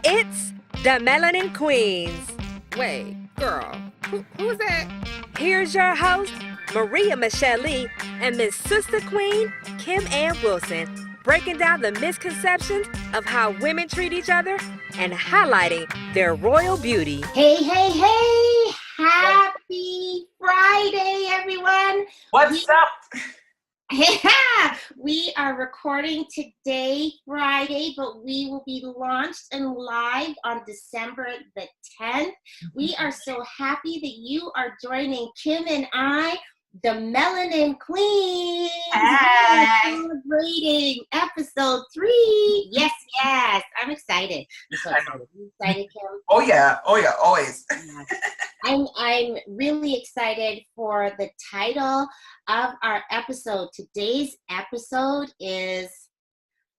It's the Melanin Queenz. Wait, girl, who's that? Here's your host, Maria Michelle Lee, and Miss Sister Queen, Kim Ann Wilson, breaking down the misconceptions of how women treat each other and highlighting their royal beauty. Hey, hey, hey! Happy Friday, everyone! What's up? We are recording today, Friday, but we will be launched and live on December the 10th. We are so happy that you are joining Kim and I, the Melanin Queenz. Hi. Celebrating episode 3. Yes, yes. I'm excited. I'm so excited. You excited, Kim? Oh yeah, always. I'm really excited for the title of our episode. Today's episode is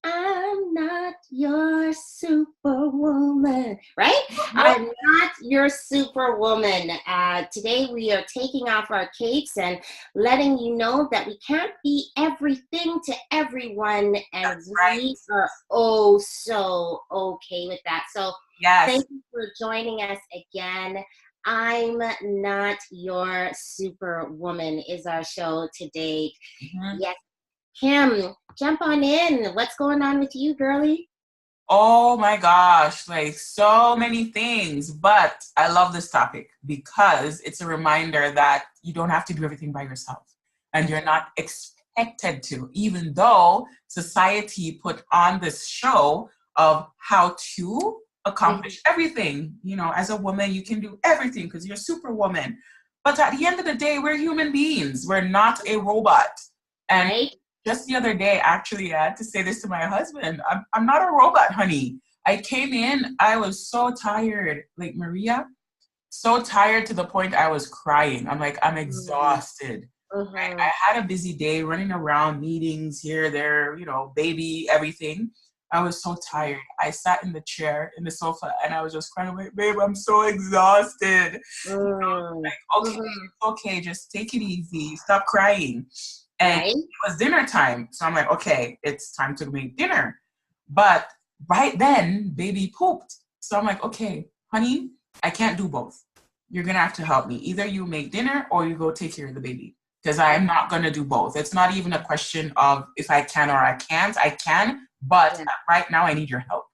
I'm Not Your Superwoman, right? I'm Not Your Superwoman. Today we are taking off our capes and letting you know that we can't be everything to everyone, and we are oh so okay with that. So Yes. Thank you for joining us again. I'm Not Your Superwoman is our show today. Mm-hmm. Yes. Kim, jump on in. What's going on with you, girlie? Oh my gosh, like so many things. But I love this topic because it's a reminder that you don't have to do everything by yourself. And you're not expected to, even though society put on this show of how to accomplish everything. You know, as a woman, you can do everything because you're Superwoman. But at the end of the day, we're human beings. We're not a robot. And Right? Just the other day, actually, I had to say this to my husband. I'm not a robot, honey. I came in, I was so tired, like Maria, so tired to the point I was crying. I'm like, I'm exhausted. Mm-hmm. I had a busy day running around, meetings here, there, you know, baby, everything. I was so tired. I sat in the chair, in the sofa, and I was just crying, like, babe, I'm so exhausted. Like, okay, it's okay, just take it easy, stop crying. And Right? It was dinner time. So I'm like, okay, it's time to make dinner. But right then, baby pooped. So I'm like, okay, honey, I can't do both. You're going to have to help me. Either you make dinner or you go take care of the baby. Because I'm not going to do both. It's not even a question of if I can or I can't. I can, but right now I need your help.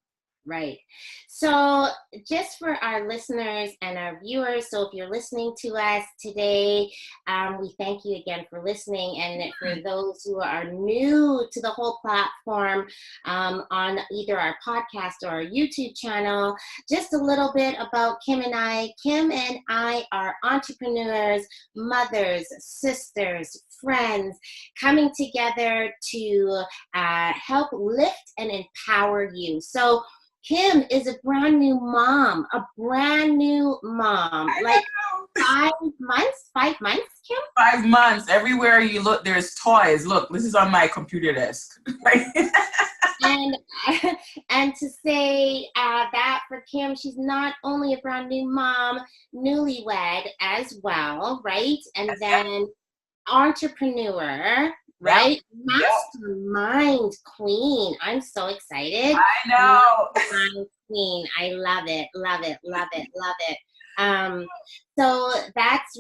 Right. So just for our listeners and our viewers, so if you're listening to us today, we thank you again for listening. And for those who are new to the whole platform, on either our podcast or our YouTube channel, just a little bit about Kim and I. Kim and I are entrepreneurs, mothers, sisters, friends, coming together to help lift and empower you. So Kim is a brand new mom, like 5 months, Kim? 5 months. Everywhere you look, there's toys. Look, this is on my computer desk. And to say that for Kim, she's not only a brand new mom, newlywed as well, right? And then entrepreneur, right? Mastermind queen. I'm so excited. I know. Mastermind queen. I love it. So that's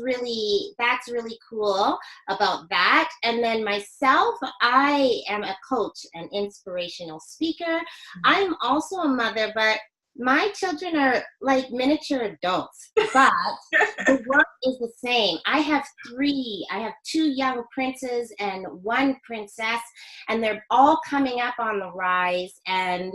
really cool about that. And then myself, I am a coach, an inspirational speaker. I'm also a mother, but my children are like miniature adults, but the work is the same. I have 2 young princes and 1 princess, and they're all coming up on the rise. And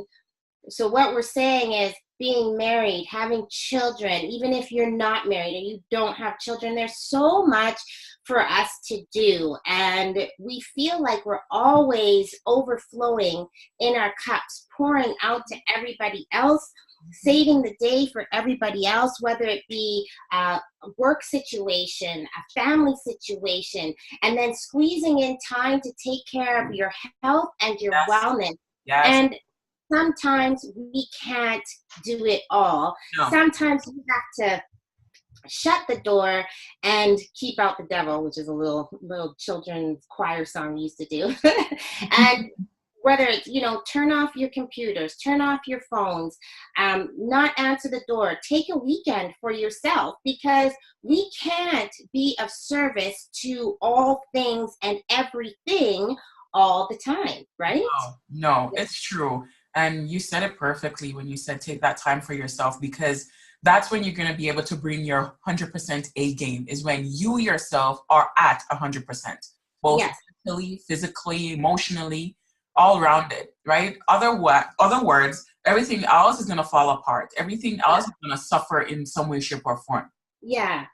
so what we're saying is being married, having children, even if you're not married and you don't have children, there's so much for us to do. And we feel like we're always overflowing in our cups, pouring out to everybody else, saving the day for everybody else, whether it be a work situation, a family situation, and then squeezing in time to take care of your health and your wellness. Yes. And sometimes we can't do it all. No. Sometimes we have to shut the door and keep out the devil, which is a little children's choir song we used to do. And whether it's, turn off your computers, turn off your phones, not answer the door, take a weekend for yourself, because we can't be of service to all things and everything all the time, right? No, it's true. And you said it perfectly when you said take that time for yourself, because that's when you're going to be able to bring your 100% A game, is when you yourself are at 100%, both mentally, physically, emotionally, all rounded, right? Other words, everything else is going to fall apart. Everything else is going to suffer in some way, shape, or form. Yeah.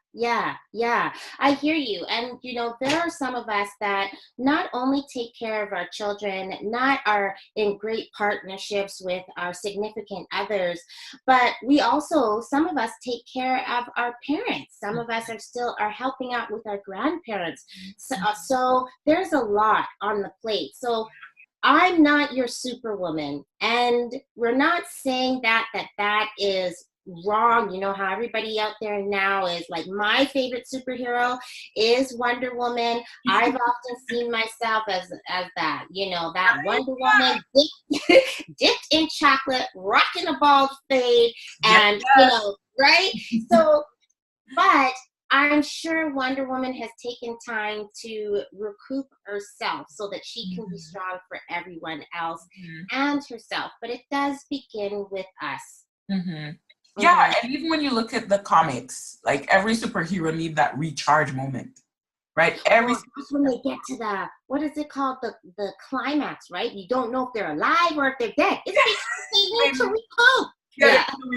I hear you. And, there are some of us that not only take care of our children, not are in great partnerships with our significant others, but we also, some of us take care of our parents. Some of us are helping out with our grandparents. So there's a lot on the plate. So I'm not your superwoman. And we're not saying that is wrong. You know how everybody out there now is like, my favorite superhero is Wonder Woman. I've often seen myself as that, that Wonder Woman dipped in chocolate, rocking a bald fade, and right? So, but I'm sure Wonder Woman has taken time to recoup herself so that she can be strong for everyone else and herself. But it does begin with us. Yeah, and even when you look at the comics, like every superhero needs that recharge moment, right? When they get to the, what is it called, the climax, right? You don't know if they're alive or if they're dead. It's they need to recoup.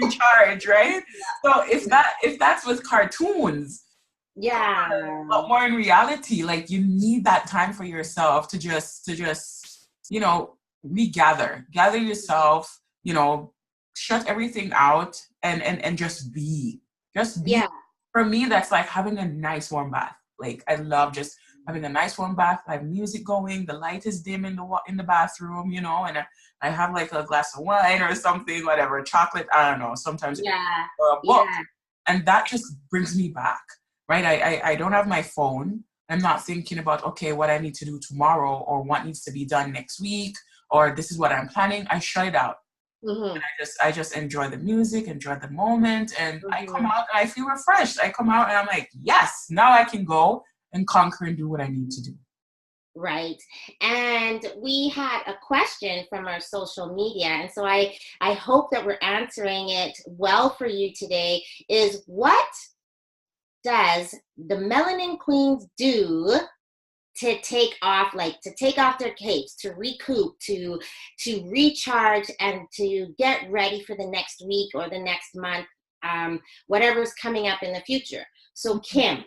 Recharge, right? So if that's with cartoons, but more in reality, like you need that time for yourself to just gather yourself, shut everything out and just be. For me, that's like having a nice warm bath. Like I love just having a nice warm bath. I have music going, the light is dim in the bathroom, and I have like a glass of wine or something, whatever, chocolate, I don't know, sometimes or a book. And that just brings me back, right? I don't have my phone. I'm not thinking about, okay, what I need to do tomorrow or what needs to be done next week or this is what I'm planning. I shut it out. And I just enjoy the music, enjoy the moment, and I come out and I feel refreshed. I come out and I'm like, yes, now I can go and conquer and do what I need to do. Right. And we had a question from our social media, and so I hope that we're answering it well for you today, is what does the Melanin Queenz do to take off their capes, to recoup, to recharge, and to get ready for the next week or the next month, whatever's coming up in the future. So Kim,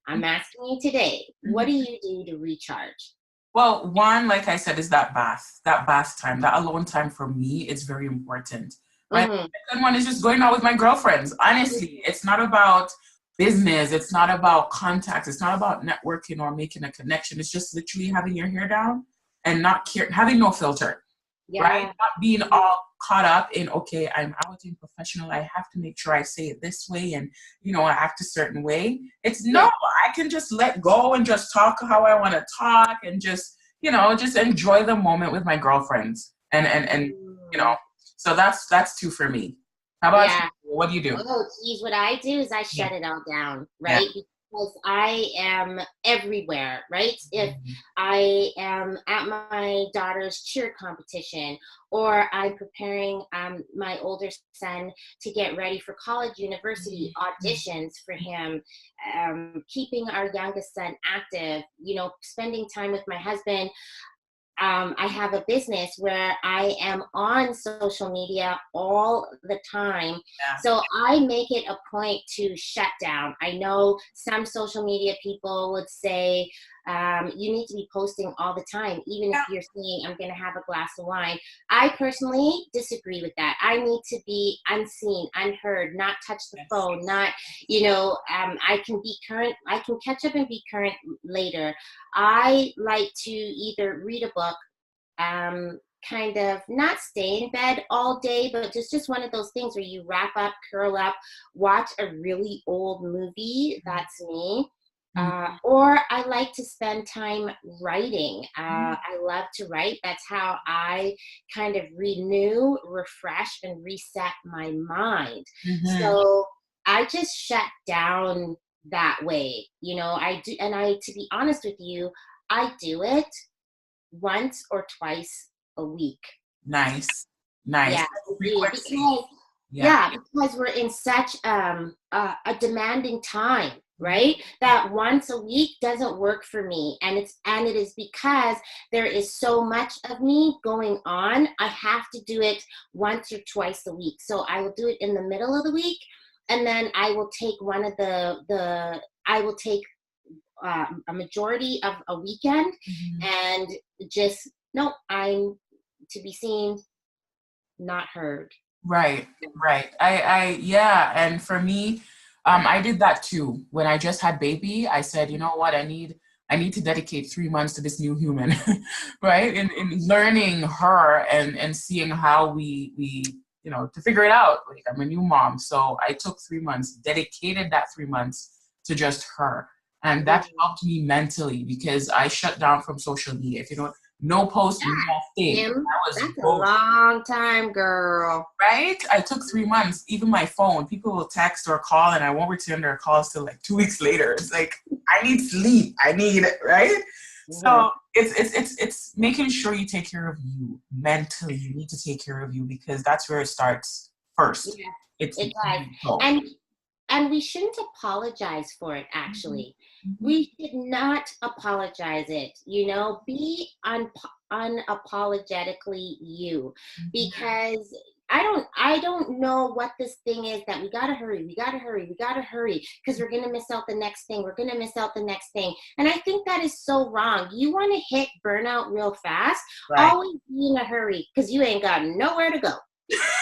I'm asking you today, what do you do to recharge? Well, one, like I said, is that bath time, that alone time for me is very important. Right? The second one is just going out with my girlfriends. Honestly, it's not about business. It's not about contacts. It's not about networking or making a connection. It's just literally having your hair down and having no filter, right? Not being all caught up in, okay, I'm out in professional. I have to make sure I say it this way and, I act a certain way. I can just let go and just talk how I want to talk and just, just enjoy the moment with my girlfriends. And so that's two for me. How about you? What do you do? Oh, geez, what I do is I shut it all down, right? Because I am everywhere, right? If I am at my daughter's cheer competition, or I'm preparing my older son to get ready for college, university auditions for him, keeping our youngest son active, spending time with my husband. I have a business where I am on social media all the time. So I make it a point to shut down. I know some social media people would say, you need to be posting all the time, even if you're saying I'm going to have a glass of wine. I personally disagree with that. I need to be unseen, unheard, not touch the phone, not, I can be current. I can catch up and be current later. I like to either read a book, kind of not stay in bed all day, but just one of those things where you wrap up, curl up, watch a really old movie. That's me. Or I like to spend time writing. I love to write. That's how I kind of renew, refresh, and reset my mind. So I just shut down that way. You know, I do. And to be honest with you, I do it once or twice a week. Nice. Yeah, because we're in such a demanding time, right? That once a week doesn't work for me, and it is because there is so much of me going on. I have to do it once or twice a week. So I will do it in the middle of the week, and then I will take one of I will take a majority of a weekend, and just no, I'm to be seen, not heard. Right. And for me, I did that too. When I just had baby, I said, you know what, I need to dedicate 3 months to this new human, right? In learning her and seeing how we you know, to figure it out. Like, I'm a new mom, so I took 3 months, dedicated that 3 months to just her, and that helped me mentally because I shut down from social media. If you don't. No post, nothing. That's a long time, girl. Right? I took 3 months. Even my phone, people will text or call, and I won't return their calls till like 2 weeks later. It's like, I need sleep. I need it, right? So it's making sure you take care of you mentally. You need to take care of you because that's where it starts first. Yeah, it does. And we shouldn't apologize for it, actually. We should not apologize it. You know, be unapologetically you. Because I don't know what this thing is that we gotta hurry, because we're gonna miss out the next thing. And I think that is so wrong. You wanna hit burnout real fast, always be in a hurry, because you ain't got nowhere to go.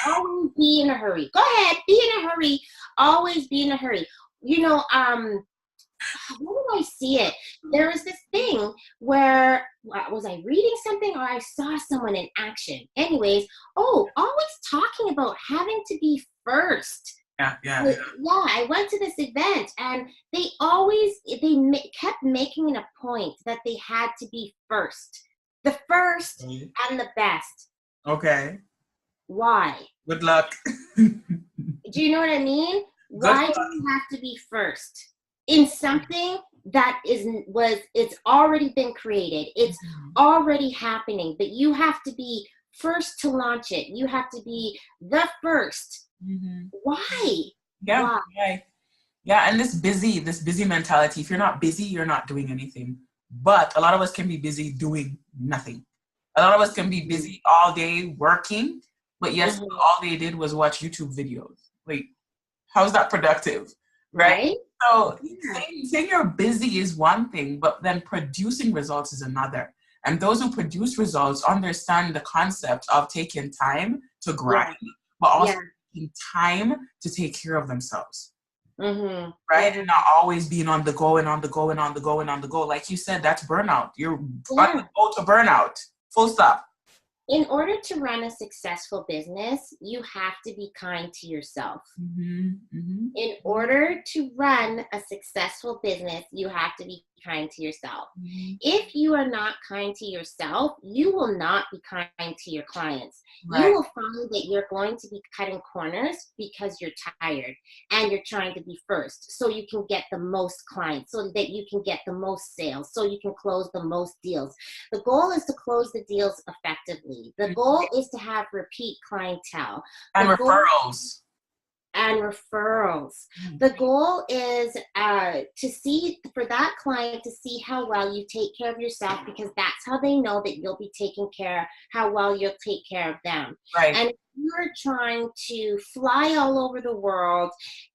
Always be in a hurry. Go ahead, be in a hurry. Always be in a hurry. You know, where did I see it? There was this thing where, was I reading something or I saw someone in action? Anyways, always talking about having to be first. Yeah, I went to this event and they kept making it a point that they had to be first. The first and the best. Okay. Why? Good luck. Do you know what I mean? Why do you have to be first in something that it's already been created? It's already happening, but you have to be first to launch it. You have to be the first. Why? Yeah. Yeah, and this busy mentality. If you're not busy, you're not doing anything. But a lot of us can be busy doing nothing. A lot of us can be busy all day working. But yes, all they did was watch YouTube videos. Like, how's that productive? Right? So saying you're busy is one thing, but then producing results is another. And those who produce results understand the concept of taking time to grind, but also taking time to take care of themselves. Right? And not always being on the go and on the go and on the go and on the go. Like you said, that's burnout. You're on the go to burnout. Full stop. In order to run a successful business, you have to be kind to yourself. In order to run a successful business, you have to be kind to yourself. If you are not kind to yourself, you will not be kind to your clients. You will find that you're going to be cutting corners because you're tired and you're trying to be first so you can get the most clients, so that you can get the most sales, so you can close the most deals. The goal is to close the deals effectively. The goal is to have repeat clientele. And referrals. The goal is for that client to see how well you take care of yourself, because that's how they know that you'll be how well you'll take care of them. And if you're trying to fly all over the world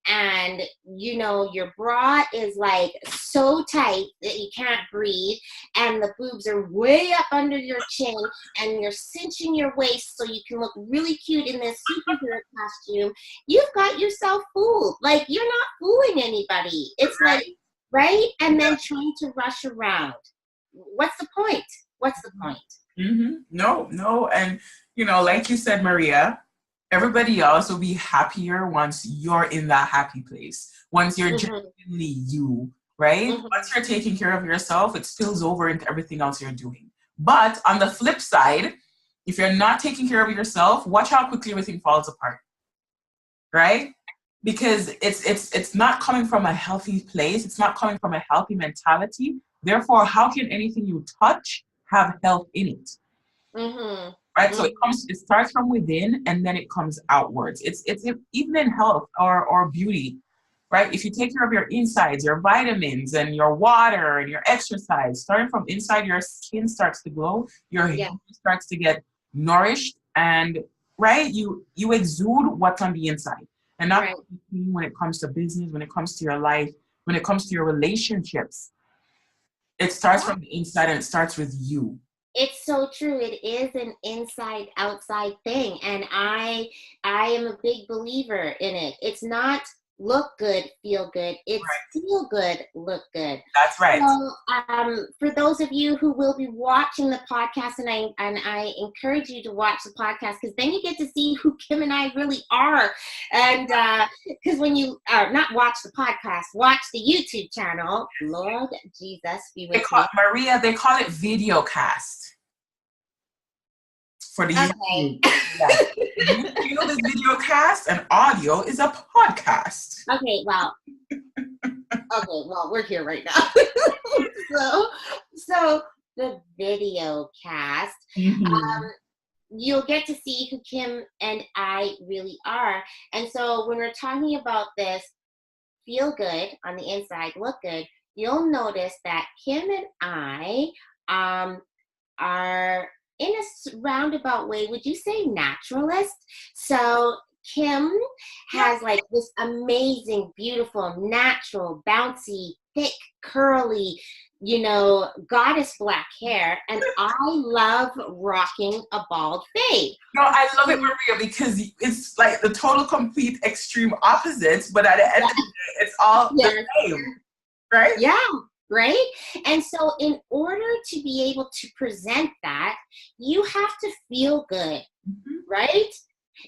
and, you know, your bra is like so tight that you can't breathe and the boobs are way up under your chin and you're cinching your waist so you can look really cute in this superhero costume, you've got yourself fooled. Like, you're not fooling anybody. It's like, right? And then trying to rush around. What's the point? No. And, you know, like you said, Maria, everybody else will be happier once you're in that happy place. Once you're genuinely you, right? Mhm. Once you're taking care of yourself, it spills over into everything else you're doing. But on the flip side, if you're not taking care of yourself, watch how quickly everything falls apart, right? Because it's not coming from a healthy place. It's not coming from a healthy mentality. Therefore, how can anything you touch have health in it? Mhm. Right? So it starts from within and then it comes outwards. It's even in health or beauty, right? If you take care of your insides, your vitamins and your water and your exercise, starting from inside, your skin starts to glow, your hair Yeah. starts to get nourished, and right, you exude what's on the inside. And not Right. when it comes to business, when it comes to your life, when it comes to your relationships, it starts from the inside and it starts with you. It's so true. It is an inside outside thing, and I am a big believer in it. It's not look good, feel good. It's Right. feel good, look good. That's right. So, for those of you who will be watching the podcast, and I encourage you to watch the podcast, because then you get to see who Kim and I really are. And because when you not watch the podcast, watch the YouTube channel. Lord Jesus, be with me. Maria, they call it video cast for the Okay. YouTube. Yes. You know this video cast and audio is a podcast. Okay, well, we're here right now. so the video cast, you'll get to see who Kim and I really are. And so when we're talking about this, feel good on the inside, look good, you'll notice that Kim and I are, in a roundabout way, would you say naturalist? So Kim has like this amazing, beautiful, natural, bouncy, thick, curly, goddess black hair. And I love rocking a bald fade. No, I love it, Maria, because it's like the total, complete, extreme opposites, but at the end of the day, it's all the same, right? Yeah. Right? And so in order to be able to present that, you have to feel good, right?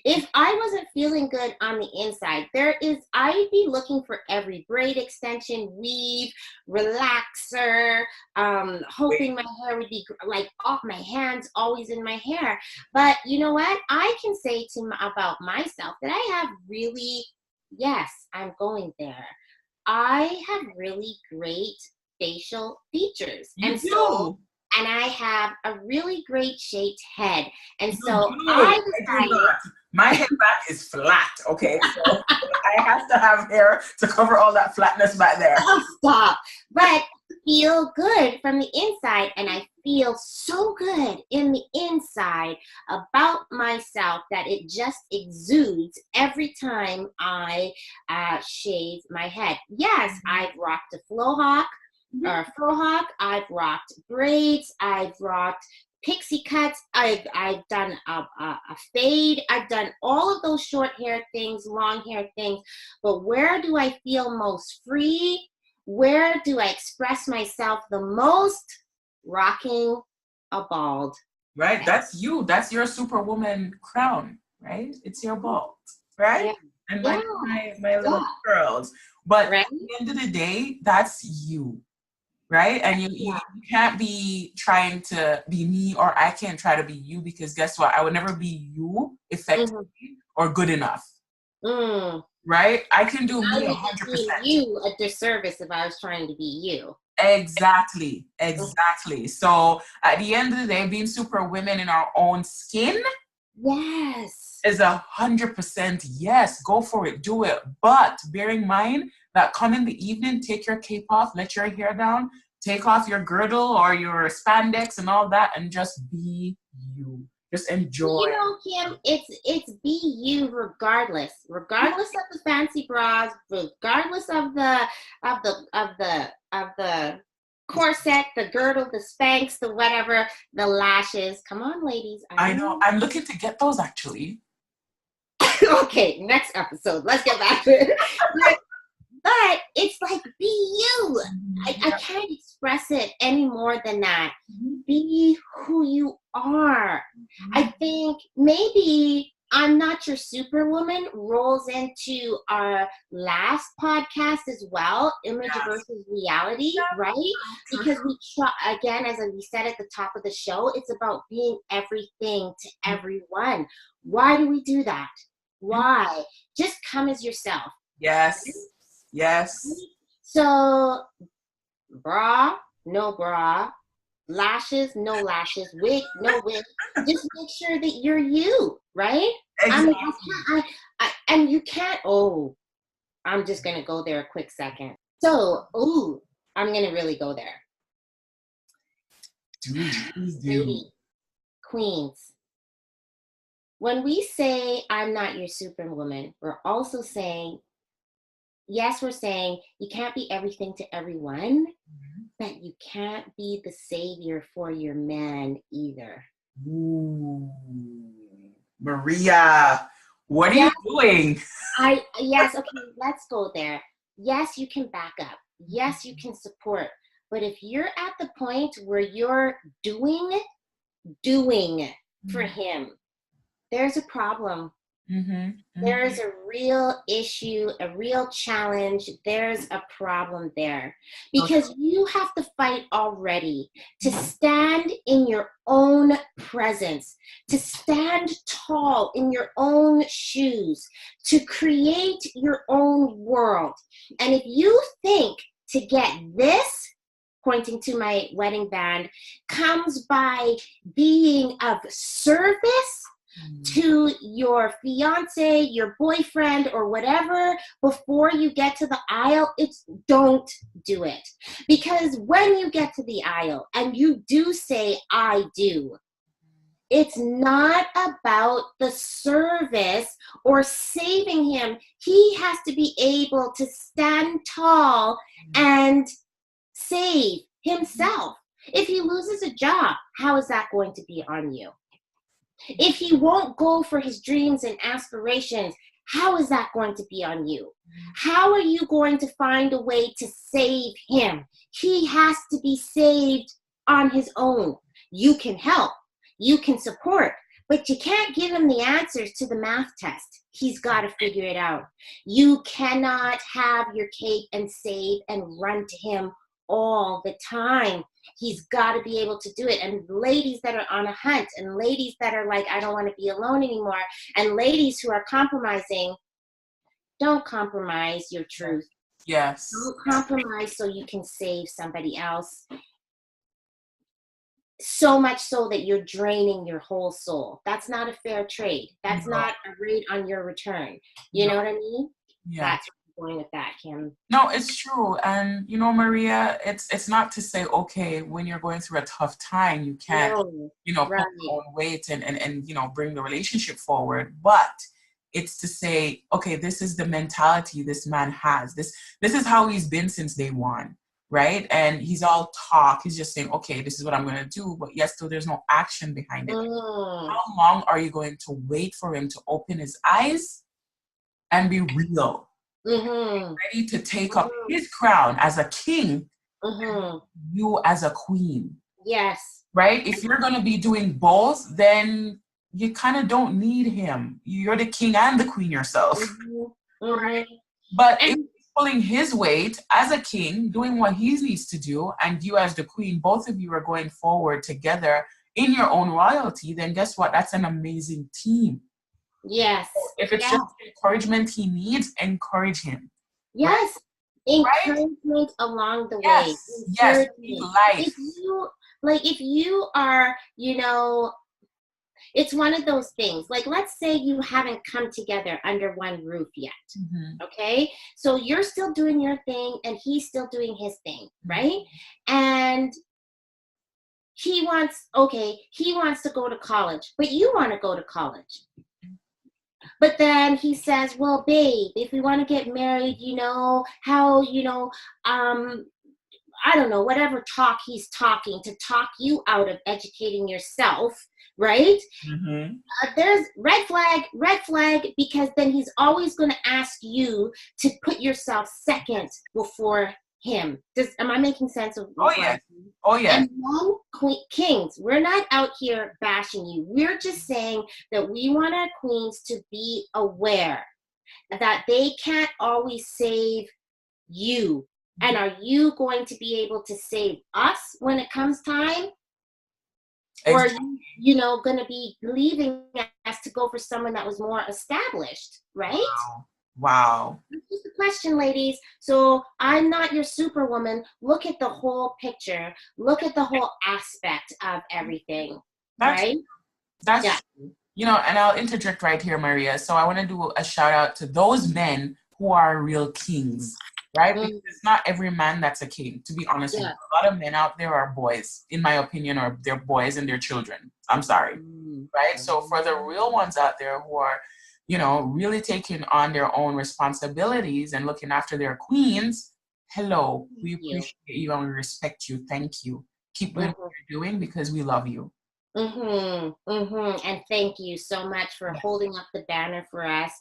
If I wasn't feeling good on the inside, I'd be looking for every braid extension, weave, relaxer, hoping my hair would be like off my hands, always in my hair. But you know what? I can say about myself that I have really, yes, I'm going there. I have really great facial features. And I have a really great shaped head. And so I decided, my head back is flat, okay? So I have to have hair to cover all that flatness back there. Oh, stop. But feel good from the inside, and I feel so good in the inside about myself that it just exudes every time I shave my head. Yes, I've rocked a fro hawk, I've rocked braids, I've rocked pixie cuts, I've done a fade, I've done all of those short hair things, long hair things, but where do I feel most free? Where do I express myself the most? Rocking a bald. Right, that's you. That's your Superwoman crown, right? It's your bald, right? Yeah. And my little curls. But right? at the end of the day, that's you. Right? And you can't be trying to be me, or I can't try to be you, because guess what? I would never be you effectively or good enough. Right? I can do me 100%. You a disservice if I was trying to be you. Exactly. So at the end of the day, being super women in our own skin, yes, is 100% yes. Go for it, do it. But bear in mind that come in the evening, take your cape off, let your hair down, take off your girdle or your spandex and all that, and just be you. Just enjoy. Kim, it's be you regardless of the fancy bras, regardless of the corset, the girdle, the Spanx, the whatever, the lashes. Come on, ladies. I know. I'm looking to get those actually. Okay, next episode. Let's get back to it. But it's like, be you. I can't express it any more than that. Be who you are. I think maybe I'm Not Your Superwoman rolls into our last podcast as well, image versus reality, right? Because we try, again, as we said at the top of the show, it's about being everything to everyone. Why do we do that? Why? Just come as yourself. Yes. Yes. So, bra, no bra, lashes, no lashes, wig, no wig. Just make sure that you're you, right? Exactly. And you can't, I'm just going to go there a quick second. So, I'm going to really go there. Lady, queens. When we say, I'm not your superwoman, we're also saying, yes, we're saying you can't be everything to everyone, but you can't be the savior for your man either. Ooh. Maria, what are you doing? Yes, okay, let's go there. Yes, you can back up. Yes, you can support. But if you're at the point where you're doing for him, there's a problem. There is a real issue, a real challenge. There's a problem there because you have to fight already to stand in your own presence, to stand tall in your own shoes, to create your own world. And if you think to get this, pointing to my wedding band, comes by being of service to your fiance, your boyfriend, or whatever before you get to the aisle, don't do it. Because when you get to the aisle and you do say, I do, it's not about the service or saving him. He has to be able to stand tall and save himself. If he loses a job, how is that going to be on you? If he won't go for his dreams and aspirations, how is that going to be on you? How are you going to find a way to save him? He has to be saved on his own. You can help, you can support, but you can't give him the answers to the math test. He's got to figure it out. You cannot have your cake and save and run to him all the time. He's got to be able to do it. And ladies that are on a hunt, and ladies that are like, I don't want to be alone anymore, and ladies who are compromising, don't compromise your truth. Yes. Don't compromise so you can save somebody else. So much so that you're draining your whole soul. That's not a fair trade. That's not a rate on your return. You know what I mean? Yeah. That's going with that, Kim. No, it's true. And you know, Maria, it's not to say, okay, when you're going through a tough time, you can't, put your own weight and bring the relationship forward. But it's to say, okay, this is the mentality this man has. This is how he's been since day one, right? And he's all talk. He's just saying, okay, this is what I'm going to do. But yes, so there's no action behind it. How long are you going to wait for him to open his eyes and be real? Ready to take up his crown as a king, you as a queen. Yes. Right? If you're going to be doing both, then you kind of don't need him. You're the king and the queen yourself. Right? But if he's pulling his weight as a king, doing what he needs to do, and you as the queen, both of you are going forward together in your own royalty, then guess what? That's an amazing team. Yes. If it's just encouragement he needs, encourage him. Yes. Right? Encouragement along the way. Yes. Life. If you are, it's one of those things. Like, let's say you haven't come together under one roof yet. Okay? So you're still doing your thing and he's still doing his thing, right? And he wants to go to college, but you want to go to college. But then he says, well, babe, if we want to get married, I don't know, whatever talk he's talking to talk you out of educating yourself, right? There's red flag, because then he's always going to ask you to put yourself second before him. Am I making sense of Oh, what yeah. I'm saying? Oh, yeah. And men, kings, we're not out here bashing you. We're just saying that we want our queens to be aware that they can't always save you. And are you going to be able to save us when it comes time? Or are you going to be leaving us to go for someone that was more established, right? Wow. That's just the question, ladies. So I'm not your superwoman. Look at the whole picture. Look at the whole aspect of everything, right? That's true. You know, and I'll interject right here, Maria. So I want to do a shout out to those men who are real kings, right? Because it's not every man that's a king, to be honest with you. A lot of men out there are boys, in my opinion, or they're boys and their children. I'm sorry, right? So for the real ones out there who are, you know, really taking on their own responsibilities and looking after their queens, hello, we appreciate you and we respect you. Thank you. Keep doing what you're doing because we love you. And thank you so much for holding up the banner for us.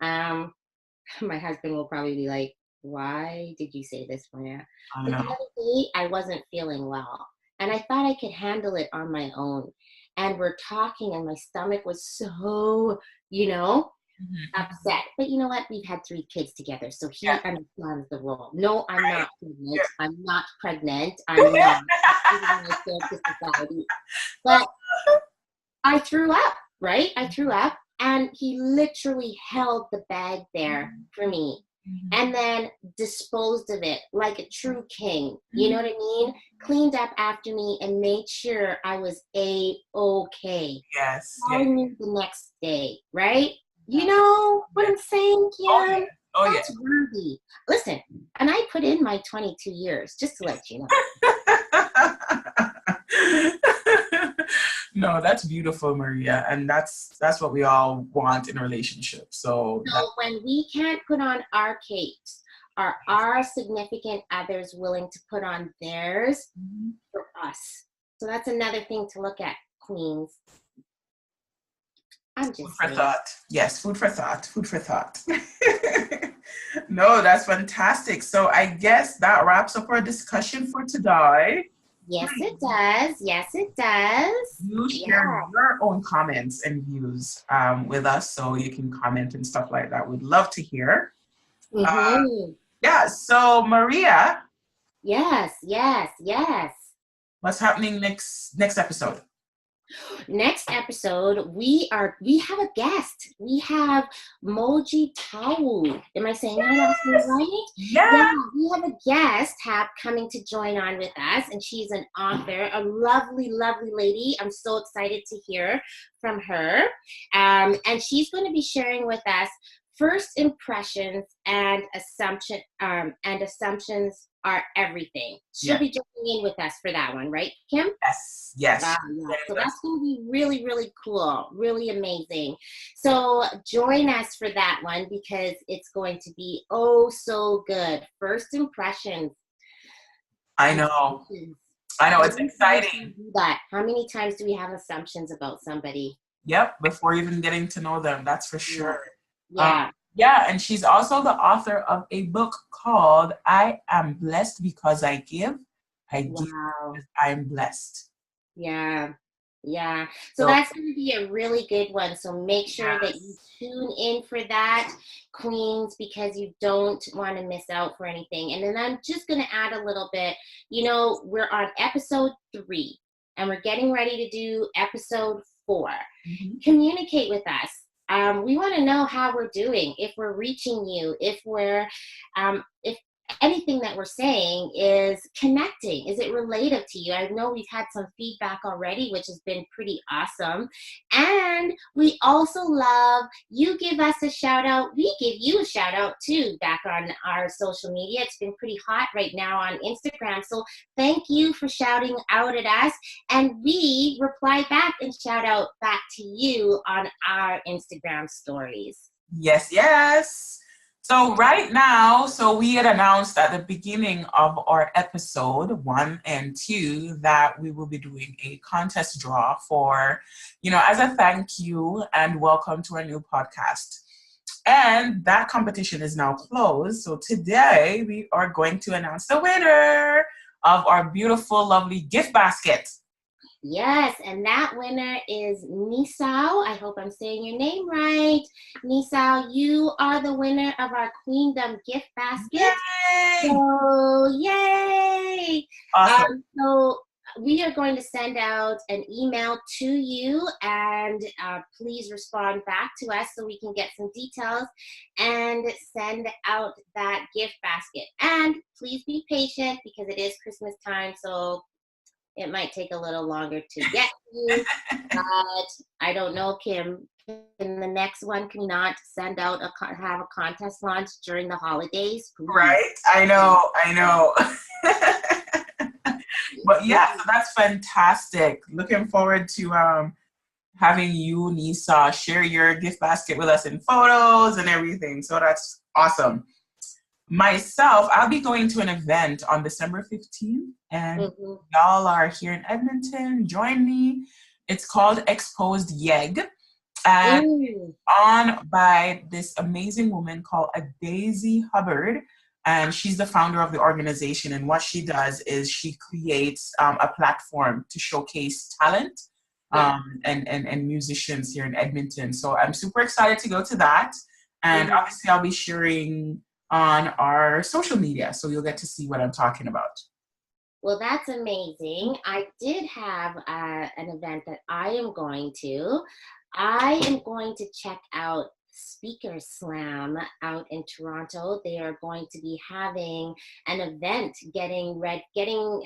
My husband will probably be like, why did you say this, Maria? I The know. other day, I wasn't feeling well, and I thought I could handle it on my own. And we're talking, and my stomach was so, upset. But you know what? We've had 3 kids together, so he understands the role. No, I'm not pregnant. I'm not pregnant. I'm not. Society. But I threw up, right? I threw up, and he literally held the bag there for me. And then disposed of it like a true king. You know what I mean? Cleaned up after me and made sure I was A-okay. Yes. I knew the next day, right? You know what I'm saying, Kim? That's worthy. Listen, and I put in my 22 years, just to let you know. No, that's beautiful, Maria, and that's what we all want in a relationship. So when we can't put on our capes, are our significant others willing to put on theirs for us? So that's another thing to look at, queens. I'm just food for thought. Yes, food for thought. Food for thought. No, that's fantastic. So I guess that wraps up our discussion for today. Yes, it does. Yes, it does. You share your own comments and views with us, so you can comment and stuff like that. We'd love to hear. So Maria. Yes. What's happening next episode? Next episode, we have a guest. We have Moji Tau. Am I saying that right? Yeah, we have a guest coming to join on with us, and she's an author, a lovely, lovely lady. I'm so excited to hear from her. And she's going to be sharing with us first impressions and assumptions are everything. She'll be joining in with us for that one, right, Kim? Yes. So that's going to be really, really cool, really amazing. So join us for that one because it's going to be so good. First impressions. I know, it's exciting. How many times do we have assumptions about somebody? Yep, before even getting to know them, that's for sure. Yeah. And she's also the author of a book called I Am Blessed Because I Give. I give because I am blessed. Yeah. So that's going to be a really good one. So make sure that you tune in for that, queens, because you don't want to miss out for anything. And then I'm just going to add a little bit. We're on episode 3, and we're getting ready to do episode 4. Communicate with us. We want to know how we're doing, if we're reaching you, if anything that we're saying is connecting. Is it related to you? I know we've had some feedback already, which has been pretty awesome. And we also love you give us a shout out. We give you a shout out too back on our social media. It's been pretty hot right now on Instagram. So thank you for shouting out at us. And we reply back and shout out back to you on our Instagram stories. Yes. So right now, we had announced at the beginning of our episode 1 and 2 that we will be doing a contest draw for, as a thank you and welcome to our new podcast. And that competition is now closed. So today we are going to announce the winner of our beautiful, lovely gift basket. Yes, and that winner is Nisao. I hope I'm saying your name right. Nisao, you are the winner of our Queendom gift basket. Yay! So, yay! Awesome. So we are going to send out an email to you, and please respond back to us so we can get some details and send out that gift basket. And please be patient because it is Christmas time, so it might take a little longer to get to you. But I don't know, Kim. In the next one, can you not send out have a contest launch during the holidays? Please. Right? I know. But yeah, so that's fantastic. Looking forward to having you, Nisa, share your gift basket with us in photos and everything. So that's awesome. Myself, I'll be going to an event on December 15th, and y'all are here in Edmonton. Join me. It's called Exposed Yeg, and on by this amazing woman called Daisy Hubbard. And she's the founder of the organization. And what she does is she creates a platform to showcase talent and musicians here in Edmonton. So I'm super excited to go to that. And obviously I'll be sharing on our social media, so you'll get to see what I'm talking about. Well, that's amazing. I did have an event that I am going to. I am going to check out Speaker Slam out in Toronto. They are going to be having an event getting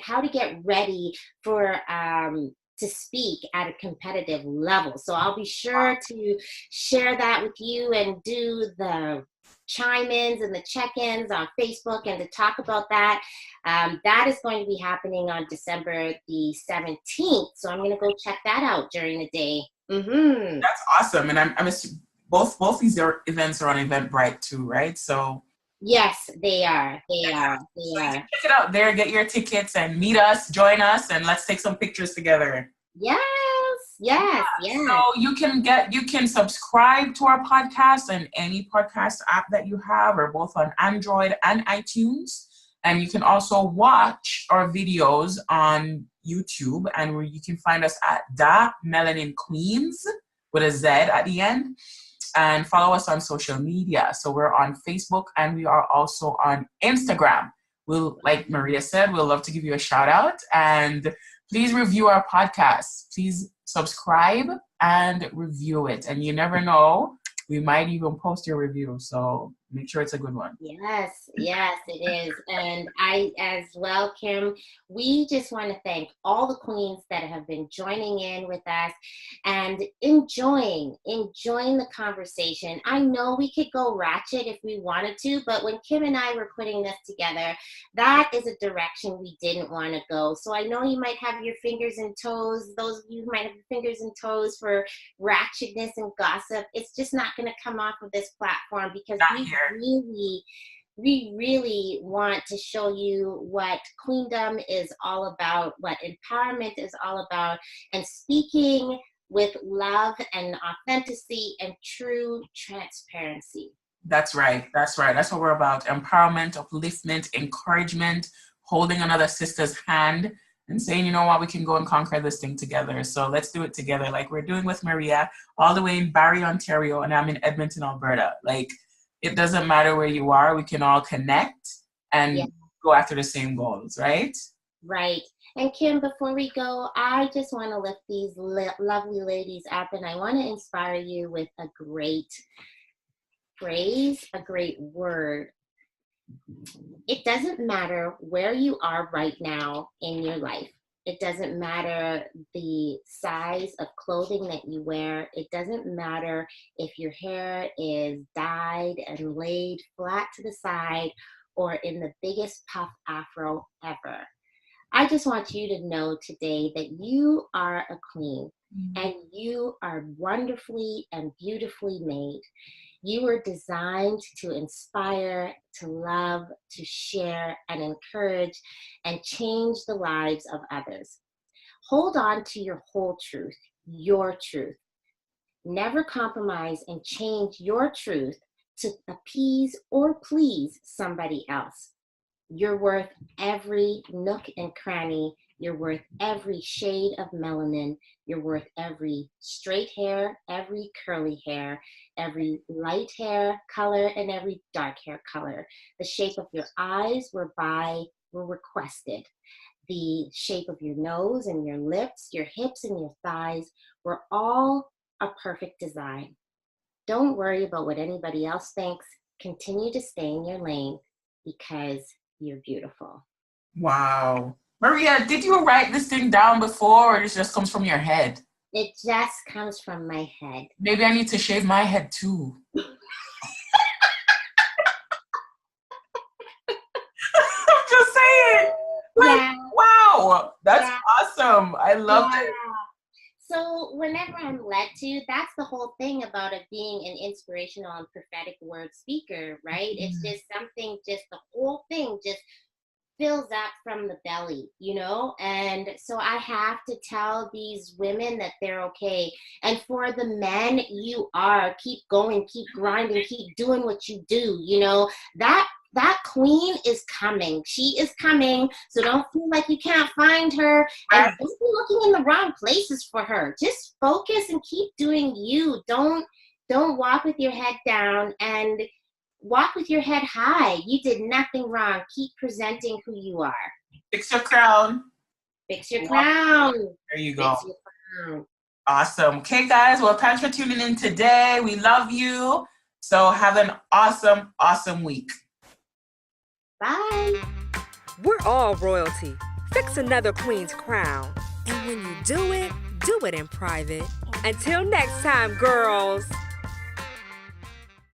how to get ready for to speak at a competitive level. So I'll be sure to share that with you and do the chime-ins and the check-ins on Facebook and to talk about that. That is going to be happening on December the 17th. So I'm going to go check that out during the day. That's awesome. And I'm assuming both these events are on Eventbrite too, right? So yes, they are. They are. Check it out there. Get your tickets and meet us, join us, and let's take some pictures together. Yes. So you can subscribe to our podcast on any podcast app that you have, or both on Android and iTunes. And you can also watch our videos on YouTube, and where you can find us at the Melanin Queenz with a Z at the end. And follow us on social media. So we're on Facebook, and we are also on Instagram. Like Maria said, we'll love to give you a shout out, and please review our podcast. Please subscribe and review it. And you never know, we might even post your review. So make sure it's a good one. Yes, it is. And I, as well, Kim, we just want to thank all the queens that have been joining in with us and enjoying the conversation. I know we could go ratchet if we wanted to, but when Kim and I were putting this together, that is a direction we didn't want to go. So I know you might have your fingers and toes, those of you who might have your fingers and toes for ratchetness and gossip. It's just not going to come off of this platform, because we really want to show you what queendom is all about, what empowerment is all about, and speaking with love and authenticity and true transparency. That's right. That's what we're about. Empowerment, upliftment, encouragement, holding another sister's hand and saying, you know what, we can go and conquer this thing together. So let's do it together, like we're doing with Maria, all the way in Barrie, Ontario, and I'm in Edmonton, Alberta. Like, it doesn't matter where you are, we can all connect and go after the same goals, right? Right. And Kim, before we go, I just want to lift these lovely ladies up, and I want to inspire you with a great phrase, a great word. It doesn't matter where you are right now in your life. It doesn't matter the size of clothing that you wear. It doesn't matter if your hair is dyed and laid flat to the side or in the biggest puff afro ever. I just want you to know today that you are a queen, and you are wonderfully and beautifully made. You were designed to inspire, to love, to share, and encourage, and change the lives of others. Hold on to your whole truth, your truth. Never compromise and change your truth to appease or please somebody else. You're worth every nook and cranny. You're worth every shade of melanin. You're worth every straight hair, every curly hair, every light hair color, and every dark hair color. The shape of your eyes were requested. The shape of your nose and your lips, your hips and your thighs were all a perfect design. Don't worry about what anybody else thinks. Continue to stay in your lane because you're beautiful. Wow. Maria, did you write this thing down before, or it just comes from your head? It just comes from my head. Maybe I need to shave my head too. I'm just saying. Like, Yeah. wow, that's Yeah. awesome. I love it. So whenever I'm led to, that's the whole thing about it being an inspirational and prophetic word speaker, right? It's just something, just the whole thing just fills up from the belly, you know? And so I have to tell these women that they're okay. And for the men, you are. Keep going, keep grinding, keep doing what you do, you know? That queen is coming. She is coming. So don't feel like you can't find her. And don't be looking in the wrong places for her. Just focus and keep doing you. Don't walk with your head down, and walk with your head high. You did nothing wrong. Keep presenting who you are. Fix your crown. Fix your crown. There you go. Fix your crown. Awesome. Okay, guys. Well, thanks for tuning in today. We love you. So have an awesome, awesome week. Bye. We're all royalty. Fix another queen's crown. And when you do it in private. Until next time, girls.